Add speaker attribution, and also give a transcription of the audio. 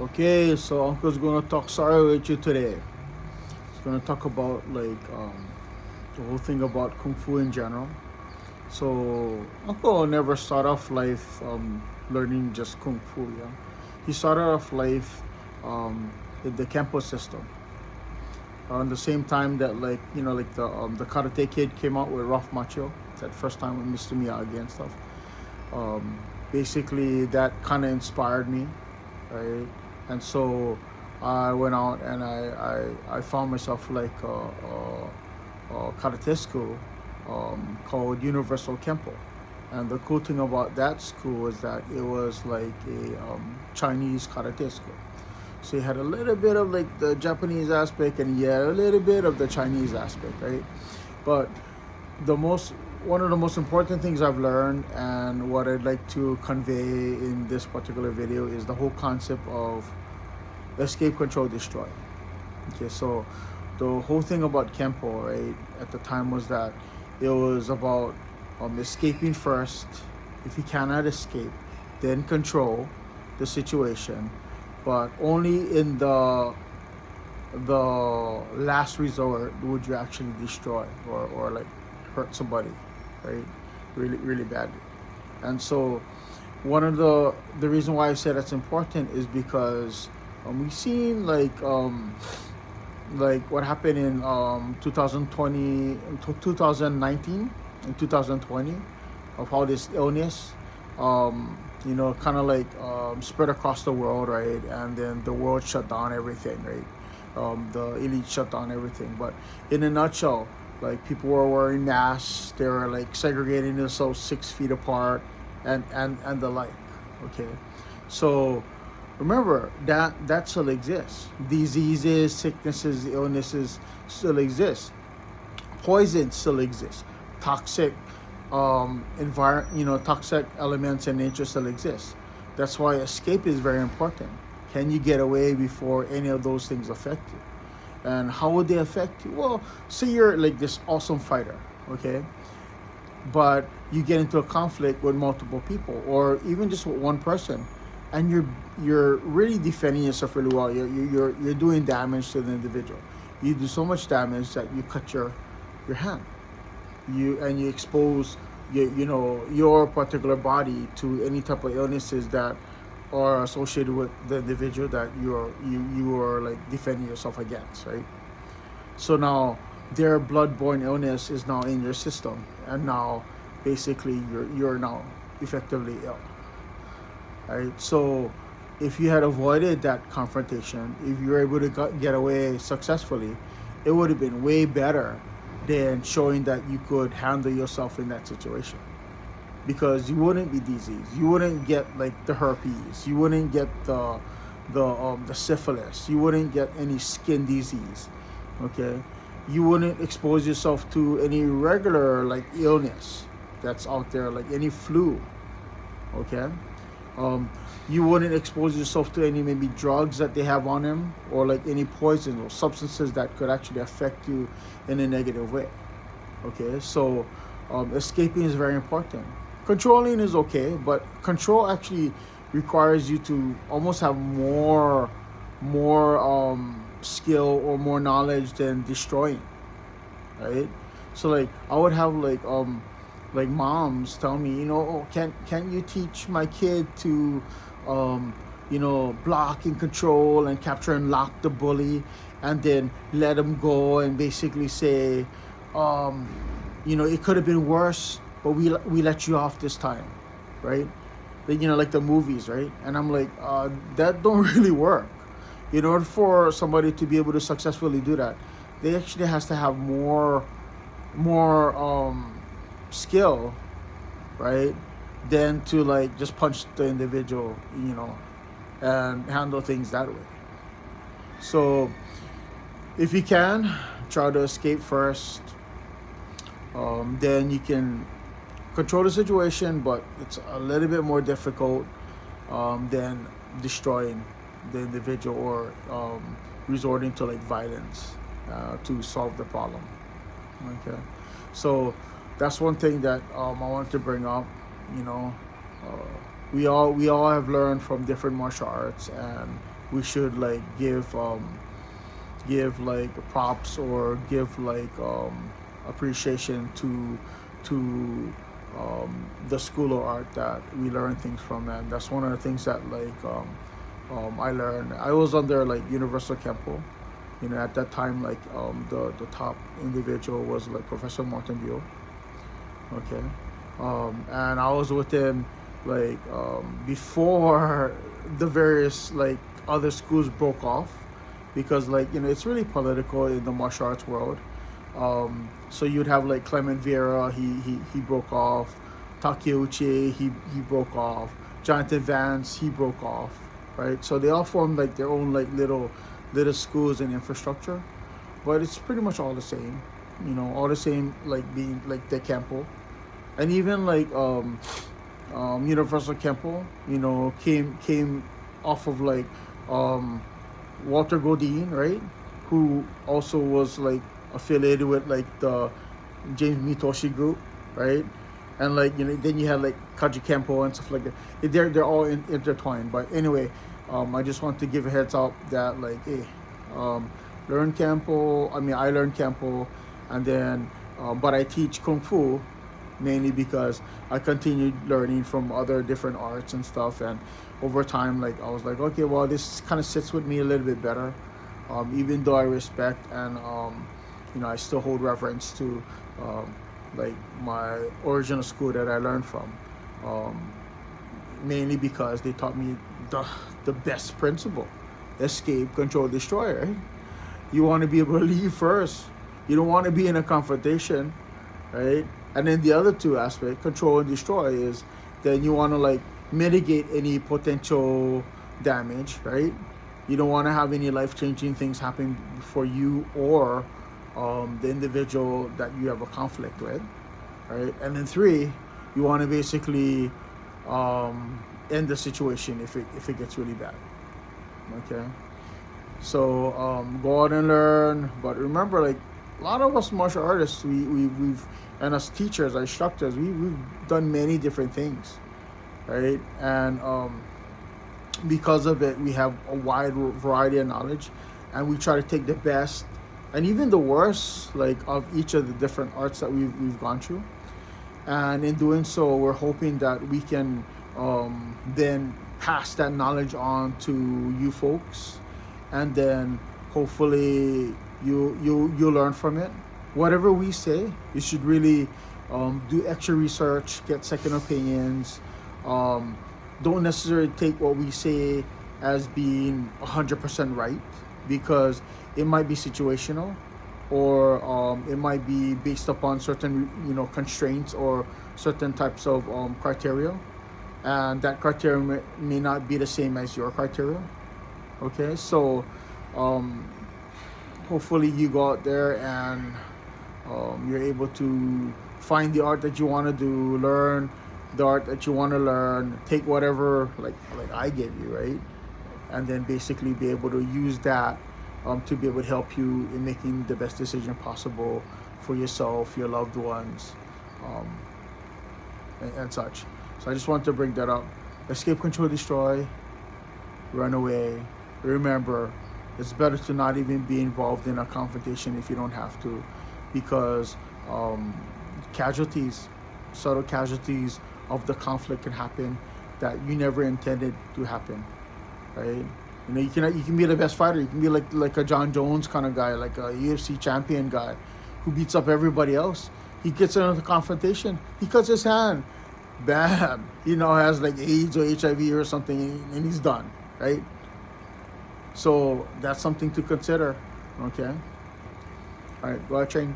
Speaker 1: Okay, so Uncle's gonna talk sorry with you today. He's gonna talk about the whole thing about kung fu in general. So Uncle never started off life learning just kung fu. Yeah, he started off life in the Kempo system. Around the same time that the Karate Kid came out with Rough Macho, that first time with Mr. Miyagi and stuff. Basically, that kind of inspired me, right? And so I went out and I found myself like a karate school called Universal Kempo. And the cool thing about that school is that it was like a Chinese karate school. So you had a little bit of like the Japanese aspect and yeah, a little bit of the Chinese aspect, right? But the most one of the most important things I've learned and what I'd like to convey in this particular video is the whole concept of escape, control, destroy. Okay, so the whole thing about Kempo, right, at the time was that it was about escaping first. If you cannot escape, then control the situation, but only in the last resort would you actually destroy or like hurt somebody, right? Really badly. And so one of the reason why I said that's important is because we've seen like what happened in 2020, 2019 and 2020 of how this illness kind of like spread across the world, right? And then the world shut down everything, right? The elite shut down everything. But in a nutshell, like people were wearing masks, they were like segregating themselves 6 feet apart, and the like. Okay, so remember that still exists. Diseases, sicknesses, illnesses still exist. Poison still exists. Toxic toxic elements in nature still exist. That's why escape is very important. Can you get away before any of those things affect you? And how would they affect you? Well, say you're like this awesome fighter, okay, but you get into a conflict with multiple people or even just with one person, and you're really defending yourself really well. You're doing damage to the individual. You do so much damage that you cut your hand. You expose your particular body to any type of illnesses that are associated with the individual that you are like defending yourself against, right? So now their blood-borne illness is now in your system, and now basically you're now effectively ill, right? So if you had avoided that confrontation, if you were able to get away successfully, it would have been way better than showing that you could handle yourself in that situation, because you wouldn't be diseased, you wouldn't get like the herpes, you wouldn't get the syphilis, you wouldn't get any skin disease, okay? You wouldn't expose yourself to any regular like illness that's out there, like any flu, okay? You wouldn't expose yourself to any maybe drugs that they have on them, or like any poison or substances that could actually affect you in a negative way. Okay, so escaping is very important. Controlling is okay, but control actually requires you to almost have more skill or more knowledge than destroying, right? So like I would have like moms tell me, oh, can you teach my kid to block and control and capture and lock the bully, and then let him go and basically say, it could have been worse, but we let you off this time, right? Like the movies, right? And I'm like, that don't really work. In order for somebody to be able to successfully do that, they actually has to have more skill, right, than to like just punch the individual, and handle things that way. So if you can, try to escape first, then you can control the situation, but it's a little bit more difficult than destroying the individual or resorting to like violence to solve the problem. Okay, so that's one thing that I wanted to bring up. We all have learned from different martial arts, and we should like give like props or give like appreciation to the school of art that we learn things from. And that's one of the things that like I learned. I was under like Universal Kempo. You know, at that time, like the top individual was like Professor Martin Bio. Okay, and I was with him like before the various like other schools broke off, because like, you know, it's really political in the martial arts world. So you'd have like Clement Vieira, he broke off. Takeuchi, he broke off. Jonathan Vance, he broke off, right? So they all formed like their own like little schools and infrastructure, but it's pretty much all the same, you know, all the same, like being like the Kempo. And even like Universal Kempo, you know, came off of like Walter Godin, right, who also was like affiliated with like the James Mitoshi group, right? And like, you know, then you had like Kaji Kempo and stuff like that. They're all intertwined. But anyway, I just want to give a heads up that like, hey, learn Kempo. I mean, I learned Kempo, and then but I teach Kung Fu mainly because I continued learning from other different arts and stuff. And over time, like I was like, okay, well, this kind of sits with me a little bit better, even though I respect and you know, I still hold reverence to like my original school that I learned from, mainly because they taught me the best principle: escape, control, destroy. Right? You want to be able to leave first. You don't want to be in a confrontation, right? And then the other two aspects, control and destroy, is then you want to like mitigate any potential damage, right? You don't want to have any life-changing things happen for you or the individual that you have a conflict with, right? And then three, you want to basically end the situation if it gets really bad. Okay, so go out and learn, but remember, like a lot of us martial artists, we've and as teachers, as instructors, we've done many different things, right? And because of it, we have a wide variety of knowledge, and we try to take the best and even the worst, like of each of the different arts that we've gone through. And in doing so, we're hoping that we can then pass that knowledge on to you folks, and then hopefully you learn from it. Whatever we say, you should really do extra research, get second opinions. Don't necessarily take what we say as being 100% right, because it might be situational, or it might be based upon certain, you know, constraints or certain types of criteria, and that criteria may not be the same as your criteria. Okay, so hopefully you go out there and you're able to find the art that you want to do, learn the art that you want to learn, take whatever like I gave you, right? And then basically be able to use that to be able to help you in making the best decision possible for yourself, your loved ones, and such. So I just wanted to bring that up. Escape, control, destroy, run away. Remember, it's better to not even be involved in a confrontation if you don't have to, because casualties, subtle casualties of the conflict can happen that you never intended to happen, right? You know, you can be the best fighter. You can be like a John Jones kind of guy, like a UFC champion guy who beats up everybody else. He gets into the confrontation, he cuts his hand, bam, you know, has like AIDS or HIV or something, and he's done, right? So that's something to consider. Okay, all right, go out, train.